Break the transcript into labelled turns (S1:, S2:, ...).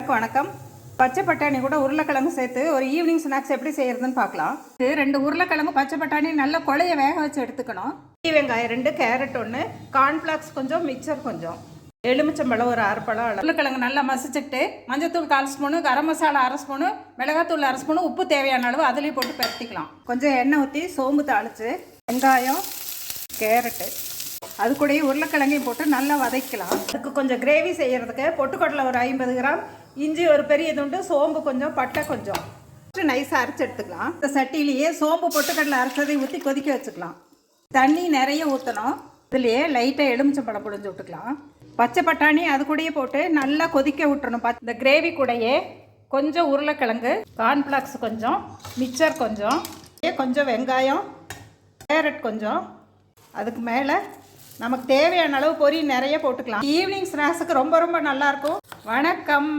S1: எல்லாருக்கும் வணக்கம். பச்சை பட்டாணி கூட உருளைக்கிழங்கு சேர்த்து ஒரு ஈவினிங் ஸ்நாக்ஸ் எப்படி செய்யறதுன்னு பார்க்கலாம். இது 2 உருளைக்கிழங்கு பச்சை பட்டாணி நல்லா கொலைய வேக வச்சு எடுத்துக்கணும். வெங்காயம் 2, கேரட் 1, கார்ன்ஃப்ளாக்ஸ் கொஞ்சம், மிக்சர் கொஞ்சம், எலுமிச்சம்பழம் ஒரு 1/2 பழம். உருளைக்கிழங்கு நல்லா மசிச்சுட்டு மஞ்சத்தூள் 1/4 ஸ்பூனு, கரம் மசாலா 1/2 ஸ்பூனு, மிளகாத்தூள் 1/2 ஸ்பூனு, உப்பு தேவையான அளவு அதுலேயும் போட்டு பரட்டிக்கலாம். கொஞ்சம் எண்ணெய் ஊற்றி சோம்பு தாளித்து வெங்காயம், கேரட்டு அது கூடயே உருளைக்கிழங்கையும் போட்டு நல்லா வதக்கலாம். அதுக்கு கொஞ்சம் கிரேவி செய்கிறதுக்கு பொட்டுக்கடலை ஒரு 50 கிராம், இஞ்சி ஒரு பெரிய துண்டு, சோம்பு கொஞ்சம், பட்டை கொஞ்சம் நைஸாக அரைச்சி எடுத்துக்கலாம். இந்த சட்டியிலேயே சோம்பு பொட்டுக்கடலை அரைச்சதை ஊற்றி கொதிக்க வச்சுக்கலாம். தண்ணி நிறைய ஊற்றணும். இதுலேயே லைட்டாக எலுமிச்சம்பழம் புழிஞ்சு விட்டுக்கலாம். பச்சை பட்டாணி அது கூடயே போட்டு நல்லா கொதிக்க விட்டுறணும். இந்த கிரேவி கூடயே கொஞ்சம் உருளைக்கிழங்கு, கார்ன்ஃப்ளாக்ஸ் கொஞ்சம், மிக்சர் கொஞ்சம், கொஞ்சம் வெங்காயம், கேரட் கொஞ்சம், அதுக்கு மேலே நமக்கு தேவையான அளவு பொரி நிறைய போட்டுக்கலாம். ஈவினிங் ஸ்நாக்ஸுக்கு ரொம்ப ரொம்ப நல்லாயிருக்கும். வணக்கம்.